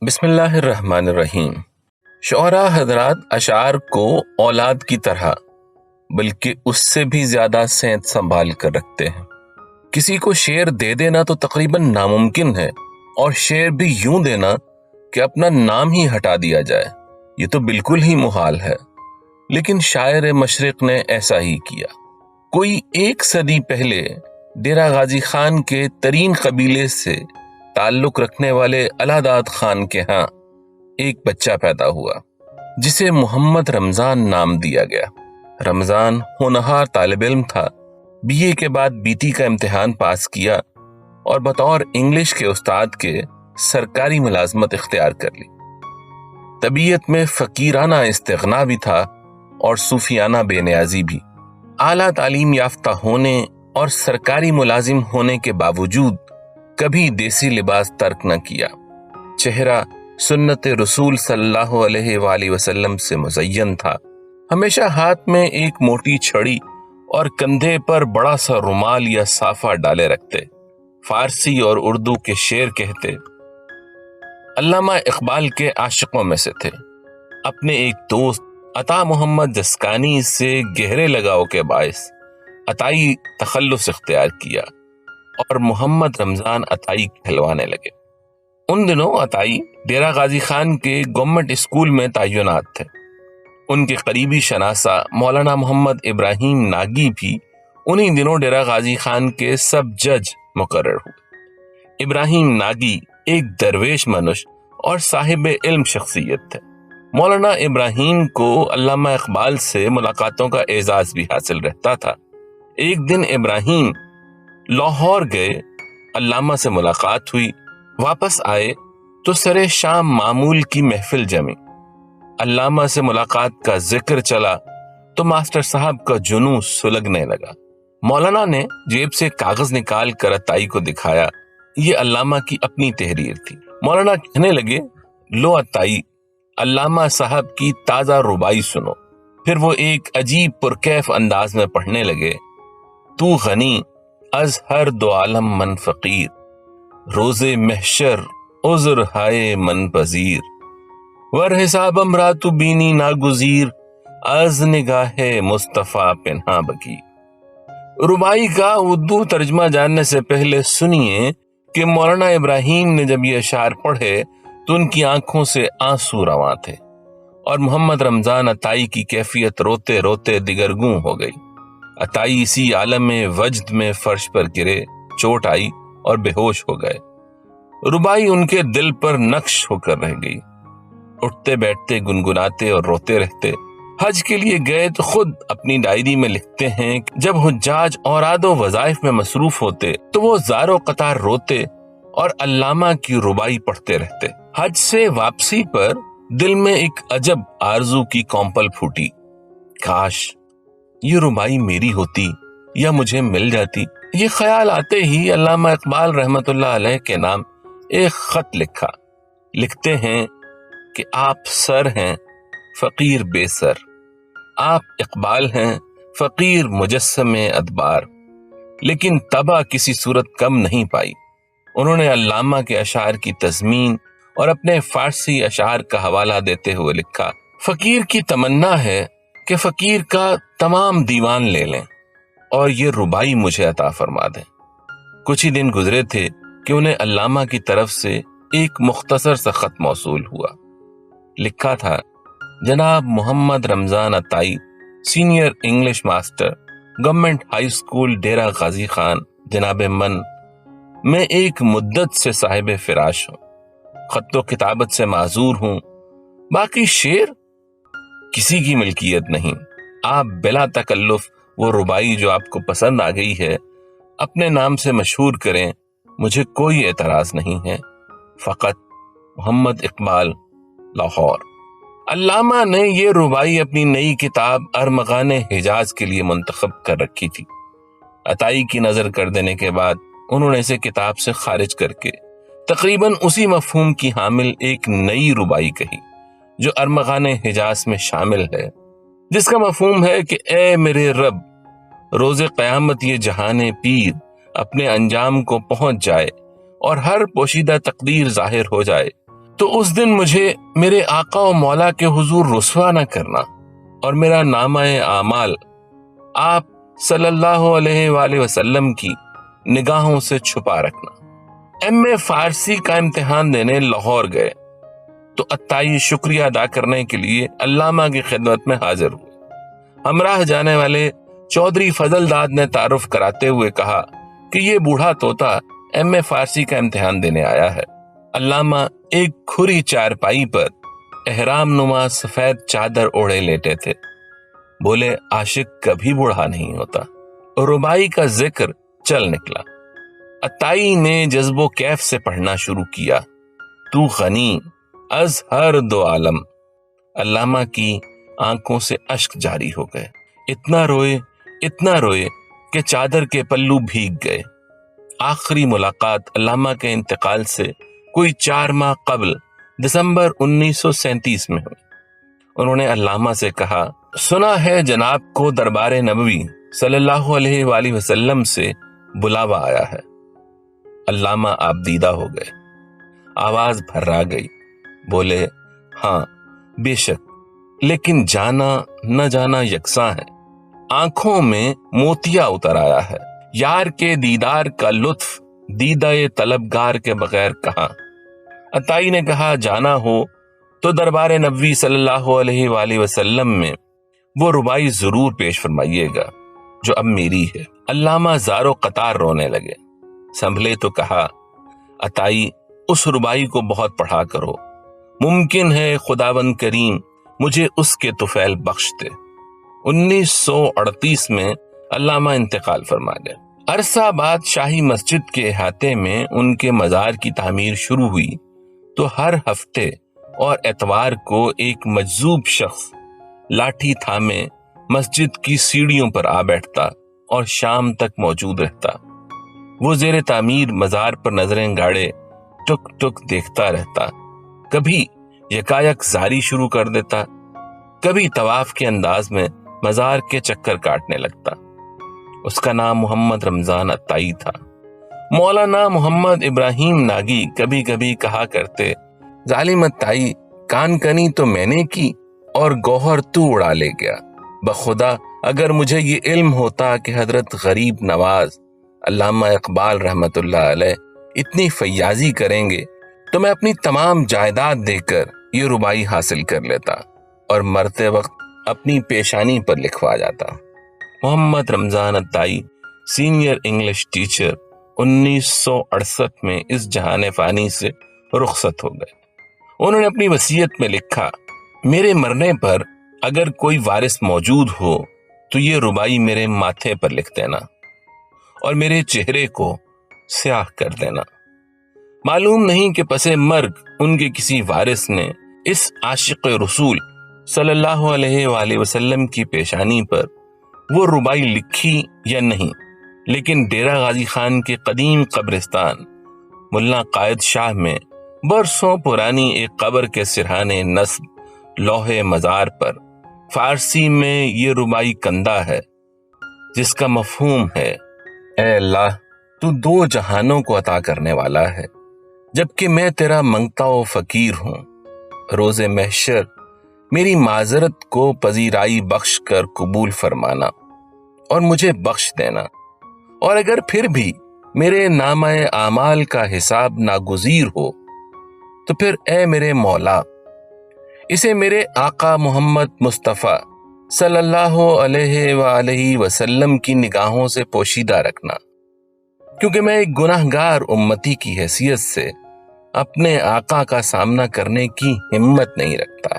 بسم اللہ الرحمن الرحیم۔ شعراء حضرات اشعار کو اولاد کی طرح بلکہ اس سے بھی زیادہ سینت سنبھال کر رکھتے ہیں۔ کسی کو شعر دے دینا تو تقریباً ناممکن ہے، اور شعر بھی یوں دینا کہ اپنا نام ہی ہٹا دیا جائے، یہ تو بالکل ہی محال ہے۔ لیکن شاعر مشرق نے ایسا ہی کیا۔ کوئی 1 صدی پہلے ڈیرہ غازی خان کے ترین قبیلے سے تعلق رکھنے والے الہداد خان کے ہاں ایک بچہ پیدا ہوا جسے محمد رمضان نام دیا گیا۔ رمضان ہونہار طالب علم تھا، BA کے بعد BT کا امتحان پاس کیا اور بطور انگلش کے استاد کے سرکاری ملازمت اختیار کر لی۔ طبیعت میں فقیرانہ استغنا بھی تھا اور صوفیانہ بے نیازی بھی۔ اعلیٰ تعلیم یافتہ ہونے اور سرکاری ملازم ہونے کے باوجود کبھی دیسی لباس ترک نہ کیا۔ چہرہ سنت رسول صلی اللہ علیہ وآلہ وسلم سے مزین تھا۔ ہمیشہ ہاتھ میں ایک موٹی چھڑی اور کندھے پر بڑا سا رومال یا صافہ ڈالے رکھتے۔ فارسی اور اردو کے شعر کہتے۔ علامہ اقبال کے عاشقوں میں سے تھے۔ اپنے ایک دوست عطا محمد جسکانی سے گہرے لگاؤ کے باعث عطائی تخلص اختیار کیا اور محمد رمضان عطائی کہلوانے لگے۔ ان دنوں عطائی ڈیرہ غازی خان کے گورنمنٹ اسکول میں تعینات تھے۔ ان کے قریبی شناسہ مولانا محمد ابراہیم ناگی بھی انہی دنوں ڈیرہ غازی خان کے سب جج مقرر ہوئے۔ ابراہیم ناگی ایک درویش منش اور صاحب علم شخصیت تھے۔ مولانا ابراہیم کو علامہ اقبال سے ملاقاتوں کا اعزاز بھی حاصل رہتا تھا۔ ایک دن ابراہیم لاہور گئے، علامہ سے ملاقات ہوئی، واپس آئے تو سرے شام معمول کی محفل جمی۔ علامہ سے ملاقات کا ذکر چلا تو ماسٹر صاحب کا جنوں سلگنے لگا۔ مولانا نے جیب سے کاغذ نکال کر عطائی کو دکھایا۔ یہ علامہ کی اپنی تحریر تھی۔ مولانا کہنے لگے، لو عطائی، علامہ صاحب کی تازہ ربائی سنو۔ پھر وہ ایک عجیب پرکیف انداز میں پڑھنے لگے۔ تو غنی از ہر دو عالم من فقیر، روز محشر عذر ہائے من پذیر، ور حسابم راتو بینی ناگزیر، از نگاہ مصطفیٰ پنہا بکی۔ ربائی کا اردو ترجمہ جاننے سے پہلے سنیے کہ مولانا ابراہیم نے جب یہ اشعار پڑھے تو ان کی آنکھوں سے آنسو رواں تھے، اور محمد رمضان عطائی کی کیفیت روتے روتے دگرگوں ہو گئی۔ عطائی اسی عالم وجد میں فرش پر گرے، چوٹ آئی اور بے ہوش ہو گئے۔ ربائی ان کے دل پر نقش ہو کر رہ گئی۔ اٹھتے بیٹھتے گنگناتے اور روتے رہتے۔ حج کے لیے گئے تو خود اپنی ڈائری میں لکھتے ہیں کہ جب حجاج اوراد و وظائف میں مصروف ہوتے تو وہ زار و قطار روتے اور علامہ کی ربائی پڑھتے رہتے۔ حج سے واپسی پر دل میں ایک عجب آرزو کی کونپل پھوٹی، کاش یہ ربائی میری ہوتی یا مجھے مل جاتی۔ یہ خیال آتے ہی علامہ اقبال رحمت اللہ علیہ کے نام ایک خط لکھا۔ لکھتے ہیں کہ آپ سر ہیں فقیر بے سر، آپ اقبال ہیں فقیر مجسم ادبار، لیکن طبع کسی صورت کم نہیں پائی۔ انہوں نے علامہ کے اشعار کی تضمین اور اپنے فارسی اشعار کا حوالہ دیتے ہوئے لکھا، فقیر کی تمنا ہے کہ فقیر کا تمام دیوان لے لیں اور یہ ربائی مجھے عطا فرما دیں۔ کچھ ہی دن گزرے تھے کہ انہیں علامہ کی طرف سے ایک مختصر سا خط موصول ہوا۔ لکھا تھا، جناب Muhammad Ramzan Atai, senior English master, government high school Dera Ghazi Khan, جناب من، میں ایک مدت سے صاحب فراش ہوں، خط و کتابت سے معذور ہوں، باقی شعر کسی کی ملکیت نہیں۔ آپ بلا تکلف وہ ربائی جو آپ کو پسند آ گئی ہے اپنے نام سے مشہور کریں، مجھے کوئی اعتراض نہیں ہے۔ فقط محمد اقبال، لاہور۔ علامہ نے یہ ربائی اپنی نئی کتاب ارمغان حجاز کے لیے منتخب کر رکھی تھی۔ عطائی کی نظر کر دینے کے بعد انہوں نے اسے کتاب سے خارج کر کے تقریباً اسی مفہوم کی حامل ایک نئی ربائی کہی جو ارمغان حجاز میں شامل ہے، جس کا مفہوم ہے کہ اے میرے رب، روز قیامت یہ جہان پیر اپنے انجام کو پہنچ جائے اور ہر پوشیدہ تقدیر ظاہر ہو جائے تو اس دن مجھے میرے آقا و مولا کے حضور رسوا نہ کرنا اور میرا نامہ اعمال آپ صلی اللہ علیہ وآلہ وسلم کی نگاہوں سے چھپا رکھنا۔ ایم اے فارسی کا امتحان دینے لاہور گئے تو عطائی شکریہ ادا کرنے کے لیے علامہ کی خدمت میں حاضر ہوئے۔ ہمراہ جانے والے چودھری فضل داد نے تعارف کراتے ہوئے کہا کہ یہ بوڑھا طوطا ایم اے فارسی کا امتحان دینے آیا ہے۔ علامہ ایک کھری چارپائی پر احرام نما سفید چادر اوڑھے لیٹے تھے۔ بولے عاشق کبھی بوڑھا نہیں ہوتا۔ ربائی کا ذکر چل نکلا۔ عطائی نے جذب و کیف سے پڑھنا شروع کیا۔ تو غنی از ہر دو عالم۔ علامہ کی آنکھوں سے اشک جاری ہو گئے۔ اتنا روئے کہ چادر کے پلو بھیگ گئے۔ آخری ملاقات علامہ کے انتقال سے کوئی 4 ماہ قبل دسمبر 1937 میں ہوئی۔ انہوں نے علامہ سے کہا، سنا ہے جناب کو دربار نبوی صلی اللہ علیہ وآلہ وسلم سے بلاوا آیا ہے۔ علامہ آپ دیدہ ہو گئے، آواز بھرا گئی، بولے ہاں بے شک، لیکن جانا نہ جانا یکساں ہے۔ آنکھوں میں موتیا اتر آیا ہے۔ یار کے دیدار کا لطف دیدہ طلبگار کے بغیر کہاں۔ عطائی نے کہا، جانا ہو تو دربار نبوی صلی اللہ علیہ وآلہ وسلم میں وہ ربائی ضرور پیش فرمائیے گا جو اب میری ہے۔ علامہ زارو قطار رونے لگے۔ سنبھلے تو کہا، عطائی اس ربائی کو بہت پڑھا کرو، ممکن ہے خداوند کریم مجھے اس کے طفیل بخش دے۔ 1938 میں علامہ انتقال فرما گئے۔ عرصہ بعد شاہی مسجد کے احاطے میں ان کے مزار کی تعمیر شروع ہوئی تو ہر ہفتے اور اتوار کو ایک مجذوب شخص لاٹھی تھامے مسجد کی سیڑھیوں پر آ بیٹھتا اور شام تک موجود رہتا۔ وہ زیر تعمیر مزار پر نظریں گاڑے ٹک ٹک دیکھتا رہتا، کبھی یکایک زاری شروع کر دیتا، کبھی طواف کے انداز میں مزار کے چکر کاٹنے لگتا۔ اس کا نام محمد رمضان عطائی تھا۔ مولانا محمد ابراہیم ناگی کبھی کبھی کہا کرتے، ظالم عطائی، کان کنی تو میں نے کی اور گوہر تو اڑا لے گیا۔ بخدا اگر مجھے یہ علم ہوتا کہ حضرت غریب نواز علامہ اقبال رحمت اللہ علیہ اتنی فیاضی کریں گے تو میں اپنی تمام جائیداد دے کر یہ ربائی حاصل کر لیتا اور مرتے وقت اپنی پیشانی پر لکھوا جاتا۔ محمد Ramzan Atai senior English teacher 1968 میں اس جہان فانی سے رخصت ہو گئے۔ انہوں نے اپنی وصیت میں لکھا، میرے مرنے پر اگر کوئی وارث موجود ہو تو یہ ربائی میرے ماتھے پر لکھ دینا اور میرے چہرے کو سیاہ کر دینا۔ معلوم نہیں کہ پس مرگ ان کے کسی وارث نے اس عاشق رسول صلی اللہ علیہ وآلہ وسلم کی پیشانی پر وہ ربائی لکھی یا نہیں، لیکن ڈیرہ غازی خان کے قدیم قبرستان ملا قائد شاہ میں برسوں پرانی ایک قبر کے سرہانے نصب لوح مزار پر فارسی میں یہ ربائی کندہ ہے، جس کا مفہوم ہے، اے اللہ تو 2 جہانوں کو عطا کرنے والا ہے، جبکہ میں تیرا منگتا و فقیر ہوں۔ روز محشر میری معذرت کو پذیرائی بخش کر قبول فرمانا اور مجھے بخش دینا، اور اگر پھر بھی میرے نامہ اعمال کا حساب ناگزیر ہو تو پھر اے میرے مولا اسے میرے آقا محمد مصطفیٰ صلی اللہ علیہ وآلہ وسلم کی نگاہوں سے پوشیدہ رکھنا، کیونکہ میں ایک گناہگار امتی کی حیثیت سے اپنے آقا کا سامنا کرنے کی ہمت نہیں رکھتا۔